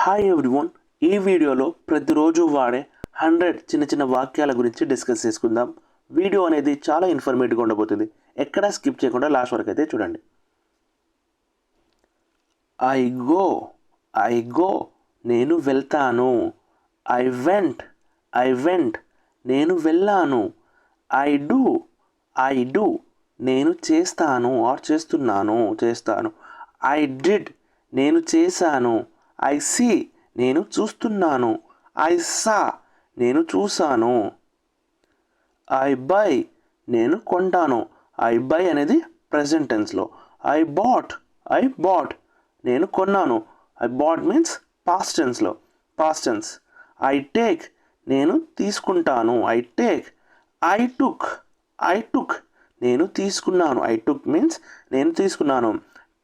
Hi everyone. ఈ వీడియోలో ప్రతిరోజు వాడే 100 చిన్న చిన్న వాక్యాల గురించి డిస్కస్ చేసుకుందాం. వీడియో అనేది చాలా ఇన్ఫర్మేటివ్గా ఉండబోతుంది. ఎక్కడా స్కిప్ చేయకుండా లాస్ట్ వరకు అయితే చూడండి. ఐ గో, ఐ గో, నేను వెళ్తాను. ఐ వెంట్, నేను వెళ్ళాను. ఐ డూ, ఐ డూ, నేను చేస్తాను ఆర్ చేస్తాను. ఐ డిడ్, నేను చేశాను. ఐ సీ, నేను చూస్తున్నాను. ఐ సా, నేను చూశాను. ఐ బై, నేను కొంటాను. ఐ బై అనేది ప్రెజెంట్ టెన్స్లో. ఐ బాట్, నేను కొన్నాను. ఐ బాట్ మీన్స్ పాస్ట్ టెన్స్లో, పాస్ట్ టెన్స్. ఐ టేక్, నేను తీసుకుంటాను. I take. ఐ టుక్, నేను తీసుకున్నాను. ఐ టుక్ మీన్స్ నేను తీసుకున్నాను.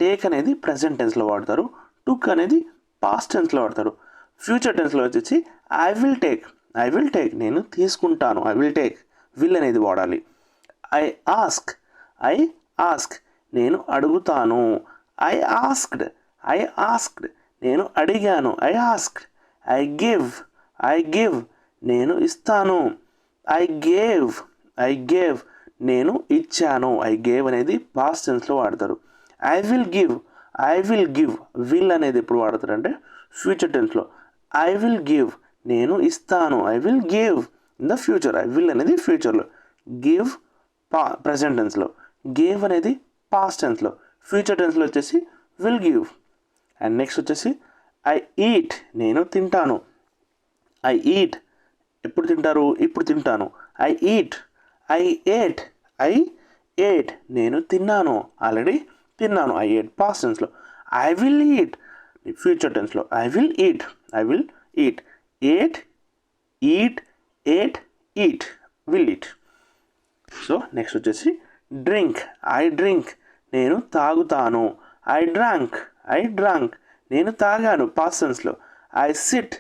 టేక్ అనేది ప్రెజెంట్ టెన్స్లో వాడతారు. టుక్ అనేది పాస్ట్ టెన్స్లో వాడతారు. ఫ్యూచర్ టెన్స్లో వచ్చేసి ఐ విల్ టేక్, నేను తీసుకుంటాను. I will take. విల్ అనేది వాడాలి. ఐ ఆస్క్, నేను అడుగుతాను. ఐ ఆస్క్డ్, నేను అడిగాను. I asked. ఐ గివ్, నేను ఇస్తాను. ఐ గేవ్, నేను ఇచ్చాను. ఐ గేవ్ అనేది పాస్ట్ టెన్స్లో వాడతారు. ఐ విల్ గివ్, విల్ అనేది ఎప్పుడు వాడతారు అంటే ఫ్యూచర్ టెన్స్లో. ఐ విల్ గివ్, నేను ఇస్తాను. I will give in the future. I will అనేది ఫ్యూచర్లో. గివ్ ప్రెజెంట్ టెన్స్లో. గివ్ అనేది పాస్ట్ టెన్స్లో. ఫ్యూచర్ టెన్స్లో వచ్చేసి విల్ గివ్. అండ్ నెక్స్ట్ వచ్చేసి ఐ ఈట్, నేను తింటాను. ఐ ఈట్, ఎప్పుడు తింటారు? ఇప్పుడు తింటాను. I eat. ఐ ఏట్, నేను తిన్నాను. ఆల్రెడీ తిన్నాను. ఐ ఏట్ పాస్ట్ టెన్స్లో. ఐ విల్ ఈట్ ఫ్యూచర్ టెన్స్లో. I will eat. Ate, eat, will eat. So next వచ్చేసి డ్రింక్. ఐ డ్రింక్, నేను తాగుతాను. ఐ డ్రాంక్, నేను తాగాను పాస్ట్ టెన్స్లో. ఐ సిట్,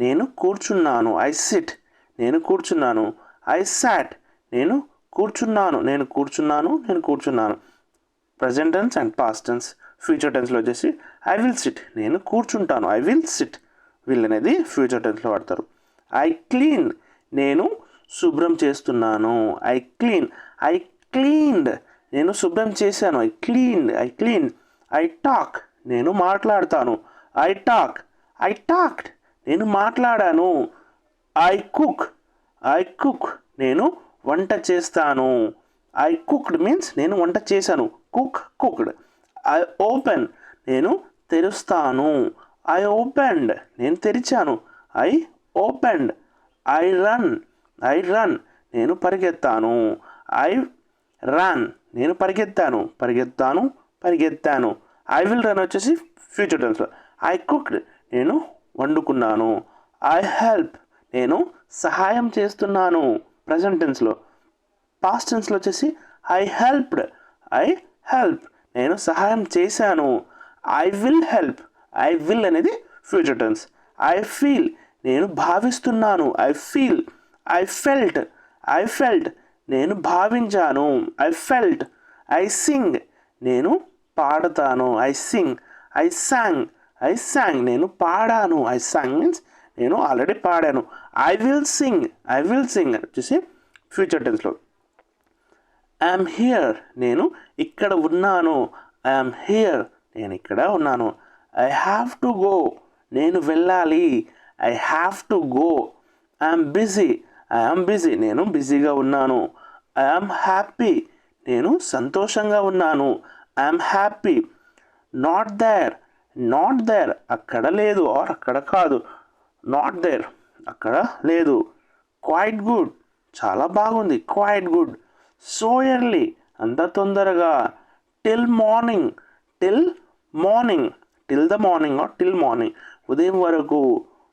నేను కూర్చున్నాను. నేను కూర్చున్నాను. ఐ సాట్, నేను కూర్చున్నాను. Present tense and past tense. Future టెన్స్లో వచ్చేసి ఐ విల్ సిట్, నేను కూర్చుంటాను. I will sit. విల్ అనేది ఫ్యూచర్ టెన్స్లో వాడతారు. ఐ క్లీన్, నేను శుభ్రం చేస్తున్నాను. ఐ క్లీన్డ్, నేను శుభ్రం చేశాను. I clean. ఐ టాక్, నేను మాట్లాడతాను. ఐ టాక్డ్, నేను మాట్లాడాను. ఐ కుక్, నేను వంట చేస్తాను. ఐ కుక్డ్ మీన్స్ నేను వంట చేశాను. కుక్డ్. ఐ ఓపెన్, నేను తెరుస్తాను. ఐ ఓపెన్డ్, నేను తెరిచాను. I opened. ఐ రన్, నేను పరిగెత్తాను. ఐ రన్, నేను పరిగెత్తాను. ఐ విల్ రన్ వచ్చేసి ఫ్యూచర్ టెన్స్లో. ఐ కుక్డ్, నేను వండుకున్నాను. ఐ హెల్ప్, నేను సహాయం చేస్తున్నాను. ప్రజెంట్ టెన్స్లో. పాస్ట్ టెన్స్లో వచ్చేసి ఐ హెల్ప్, నేను సహాయం చేశాను. ఐ విల్ అనేది ఫ్యూచర్ టెన్స్. ఐ ఫీల్, నేను భావిస్తున్నాను. ఐ ఫెల్ట్, నేను భావించాను. ఐ సింగ్, నేను పాడతాను. ఐ సాంగ్, నేను పాడాను. ఐ సాంగ్ మీన్స్ నేను ఆల్రెడీ పాడాను. ఐ విల్ సింగ్ వచ్చేసి ఫ్యూచర్ టెన్స్లో. ఐఎమ్ హియర్, నేను ఇక్కడ ఉన్నాను. నేను ఇక్కడ ఉన్నాను. ఐ హ్యావ్ టు గో, నేను వెళ్ళాలి. I have to go. I'm busy, నేను బిజీగా ఉన్నాను. ఐఎమ్ హ్యాపీ, నేను సంతోషంగా ఉన్నాను. I'm happy. నాట్ దేర్, అక్కడ లేదు ఆర్ అక్కడ కాదు. నాట్ దేర్, అక్కడ లేదు. క్వైట్ గుడ్, చాలా బాగుంది. Quite good. సో ఎర్లీ, అంత తొందరగా. Till the morning or till morning, ఉదయం వరకు.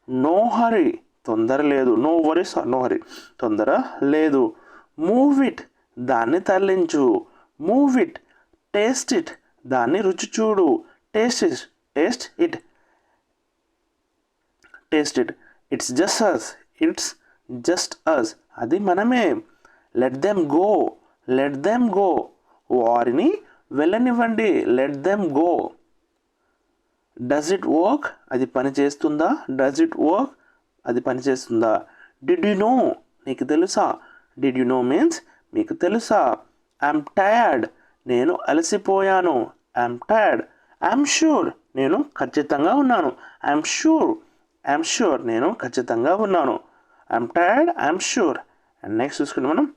నో హరీ, తొందర లేదు. No worries or no hurry, తొందర లేదు. మూవ్ ఇట్, దాన్ని తరలించు. టేస్ట్ ఇట్, దాన్ని రుచి చూడు. Taste it. It's just us, అది మనమే. లెట్ దెమ్ గో, వారిని వెళ్ళనివ్వండి. Let them go. Does it work, అది పని చేస్తుందా? డస్ ఇట్ వర్క్, అది పని చేస్తుందా? డిడ్ యు నో, నీకు తెలుసా? డిడ్ యు నో మీన్స్ మీకు తెలుసా? ఐఎమ్ టయర్డ్, నేను అలసిపోయాను. I'm tired. ఐఎమ్ షూర్, నేను ఖచ్చితంగా ఉన్నాను. ఐఎమ్ షూర్, ఐఎమ్ షూర్, నేను ఖచ్చితంగా ఉన్నాను. I'm tired, I'm sure. And next చూసుకుంటే మనం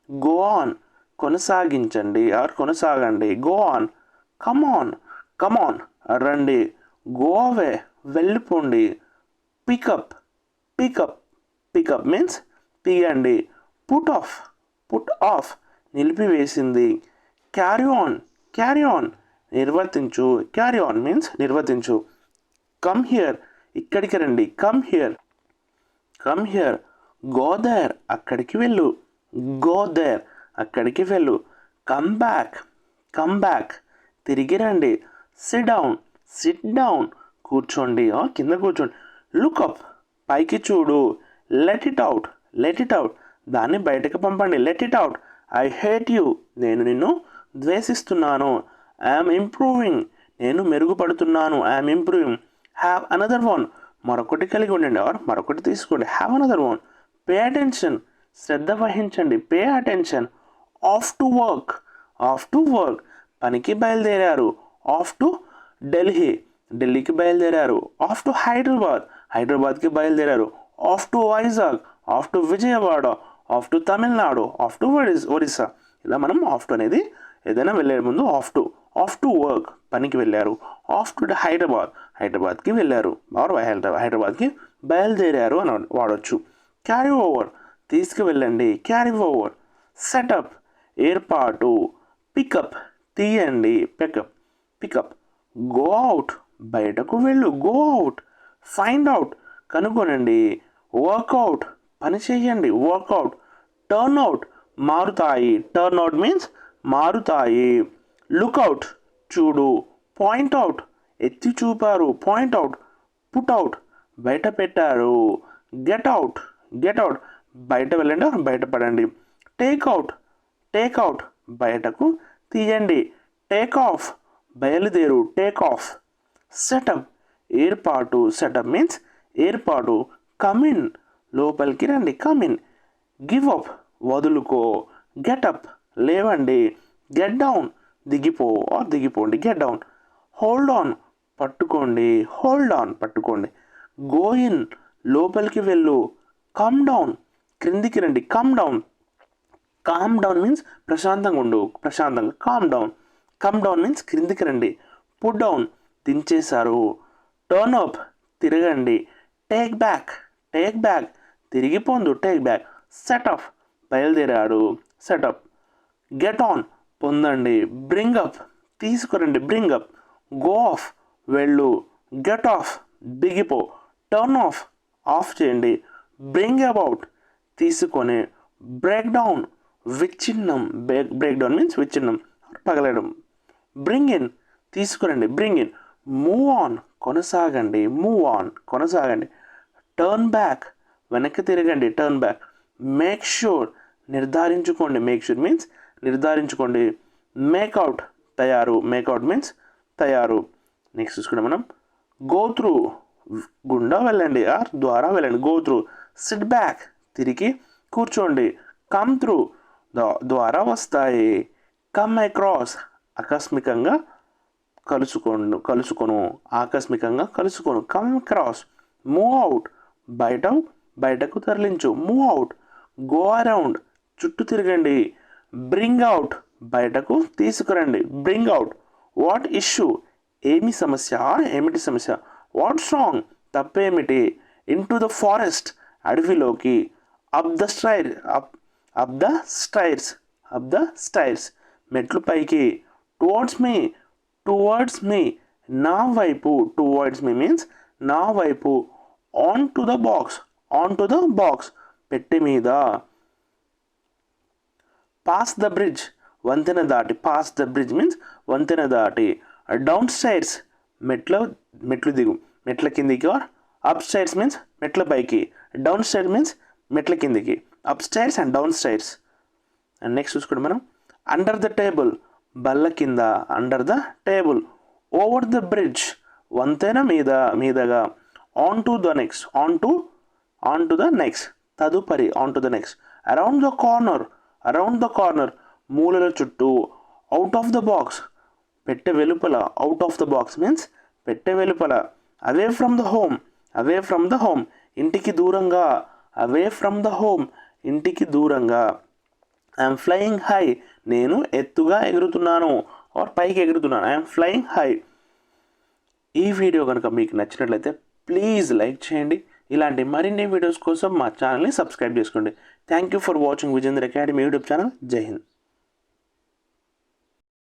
గో ఆన్, కొనసాగించండి ఆర్ కొనసాగండి. Go on, come on, come on, రండి. గో అవే, వెళ్ళిపోండి. పికప్, పికప్, పికప్ మీన్స్ తీయండి. పుట్ ఆఫ్, పుట్ ఆఫ్, నిలిపివేసింది. క్యారీ ఆన్, క్యారీ ఆన్, నిర్వర్తించు. క్యారీ ఆన్ మీన్స్ నిర్వర్తించు. కమ్ హియర్, ఇక్కడికి రండి. Come here, come here. Go there, అక్కడికి వెళ్ళు. గో దేర్, అక్కడికి వెళ్ళు. కమ్ బ్యాక్, కమ్ బ్యాక్, తిరిగి రండి. సిట్ డౌన్, సిట్ డౌన్, కూర్చోండి కింద కూర్చోండి. లుక్ అప్, పైకి చూడు. Let it out, let it out, దాన్ని బయటకు పంపండి. Let it out. I hate you, నేను నిన్ను ద్వేషిస్తున్నాను. ఐఎమ్ ఇంప్రూవింగ్, నేను మెరుగుపడుతున్నాను. I'm improving. Have another one, మరొకటి కలిగి ఉండండి ఆర్ మరొకటి తీసుకోండి. Have another one. Pay attention, శ్రద్ధ వహించండి. Pay attention. Off to work, off to work, పనికి బయలుదేరారు. ఆఫ్ టు ఢిల్లీ, ఢిల్లీకి బయలుదేరారు. ఆఫ్ టు హైదరాబాద్, హైదరాబాద్కి బయలుదేరారు. Off to Vizag, off to Vijayawada. Off to Tamil Nadu, off to Orissa. ఇలా మనం ఆఫ్ టు అనేది ఏదైనా వెళ్ళే ముందు ఆఫ్ టు వర్క్, పనికి వెళ్ళారు. ఆఫ్ టు హైదరాబాద్, హైదరాబాద్కి వెళ్ళారు. ఆర్ హైదరాబాద్కి బయలుదేరారు అని వాడచ్చు. క్యారీ ఓవర్, తీసుకువెళ్ళండి. Carry over. సెటప్, ఏర్పాటు. పికప్, తీయండి. Pick up, pick up. గో అవుట్, బయటకు వెళ్ళు. Go out. ఫైండ్ అవుట్, కనుగొనండి. వర్కౌట్, పని చేయండి. వర్కౌట్. టర్న్ అవుట్, మారుతాయి. టర్న్ అవుట్ మీన్స్ మారుతాయి. లుక్అవుట్, చూడు. పాయింట్ అవుట్, ఎత్తి చూపారు. Point out. పుట్ అవుట్, బయట పెట్టారు. గెట్ అవుట్, గెట్ అవుట్, బయట వెళ్ళండి బయటపడండి. టేక్ అవుట్, టేక్ అవుట్, బయటకు తీయండి. టేక్ ఆఫ్, బయలుదేరు. Take off. సెటప్, ఏర్పాటు. సెటప్ మీన్స్ ఏర్పాటు. కమిన్, లోపలికి రండి. కమిన్. గివ్ అప్, వదులుకో. గెటప్, లేవండి. గెట్ డౌన్, దిగిపో ఆర్ దిగిపోండి. Get down. హోల్డ్ ఆన్, పట్టుకోండి. హోల్డ్ ఆన్, పట్టుకోండి. గో ఇన్, లోపలికి వెళ్ళు. కమ్ డౌన్, క్రిందికి రండి. Come down. Calm down means ప్రశాంతంగా ఉండు, ప్రశాంతంగా. Calm down. Come down means క్రిందికి రండి. పుట్ డౌన్, దించేశారు. టర్న్ అప్, తిరగండి. టేక్ బ్యాక్, టేక్ బ్యాక్, తిరిగి పొందు. Take back. సెట్ ఆఫ్, బయలుదేరాడు. సెటప్. గెట్ ఆన్, పొందండి. బ్రింగ్ అప్, తీసుకురండి. Bring up. గో ఆఫ్, వెళ్ళు. గెట్ ఆఫ్, దిగిపో. టర్న్ ఆఫ్, ఆఫ్ చేయండి. బ్రింగ్ అబౌట్, తీసుకొని. బ్రేక్ డౌన్, విచ్ఛిన్నం. బ్రేక్ డౌన్ మీన్స్ విచ్ఛిన్నం, పగలడం. బ్రింగ్ ఇన్, తీసుకురండి. Bring in. మూవ్ ఆన్, కొనసాగండి. మూవ్ ఆన్, కొనసాగండి. టర్న్ బ్యాక్, వెనక్కి తిరగండి. Turn back. మేక్ షూర్, నిర్ధారించుకోండి. మేక్ షూర్ మీన్స్ నిర్ధారించుకోండి. మేక్అవుట్, తయారు. మేక్అవుట్ మీన్స్ తయారు. నెక్స్ట్ చూసుకుంటే మనం గో త్రూ, గుండా వెళ్ళండి ఆర్ ద్వారా వెళ్ళండి. Go through. సిట్ బ్యాక్, తిరిగి కూర్చోండి. కమ్ త్రూ, ద్వారా వస్తాయి. కమ్ అక్రాస్, ఆకస్మికంగా కలుసుకొను. ఆకస్మికంగా కలుసుకొను. Come across. మూవ్ అవుట్, బయటకు తరలించు. Move out. గో అరౌండ్, చుట్టూ తిరగండి. బ్రింగ్ అవుట్, బయటకు తీసుకురండి. Bring out. వాట్ ఇష్యూ, ఏమి సమస్య, ఏమిటి సమస్య. వాట్స్ రాంగ్, తప్పేమిటి. ఇన్ టు ద ఫారెస్ట్, అడవిలోకి. Up the stair, up the stairs, up the stairs, మెట్లు పైకి. టువర్డ్స్ మీ, టువర్డ్స్ మీ, నా వైపు. టువర్డ్స్ మీ మీన్స్ నా వైపు. On to the box, on to the box, పెట్టె మీద. పాస్ ద బ్రిడ్జ్, వంతెన దాటి. పాస్ ద బ్రిడ్జ్ మీన్స్ వంతెన దాటి. డౌన్ స్టైర్స్, మెట్లు దిగు. మెట్ల కిందికి. ఆర్ అప్ స్టైర్స్ మీన్స్ మెట్ల పైకి. డౌన్ స్టైర్స్ మీన్స్ మెట్ల కిందికి. Up stairs and down stairs. And next చూసుకోండి మనం అండర్ ద టేబుల్, బల్ల కింద. Under the table. Over the bridge, వంతెన మీదగా. On to the next, on to the next, తదుపరి, on to the next. Around the corner, మూలల చుట్టూ. Out of the box, పెట్టె వెలుపల. Out of the box means పెట్టె వెలుపల. అవే ఫ్రమ్ ద హోమ్, ఇంటికి దూరంగా. అవే ఫ్రమ్ ద హోమ్, ఇంటికి దూరంగా. ఐఎమ్ ఫ్లయింగ్ హై, నేను ఎత్తుగా ఎగురుతున్నాను ఆర్ పైకి ఎగురుతున్నాను. I'm flying high. ఈ వీడియో కనుక మీకు నచ్చినట్లయితే ప్లీజ్ లైక్ చేయండి. ఇలాంటి మరిన్ని వీడియోస్ కోసం మా ఛానల్ని సబ్స్క్రైబ్ చేసుకోండి. Thank you for watching Vijendra academy YouTube channel. జై హింద్.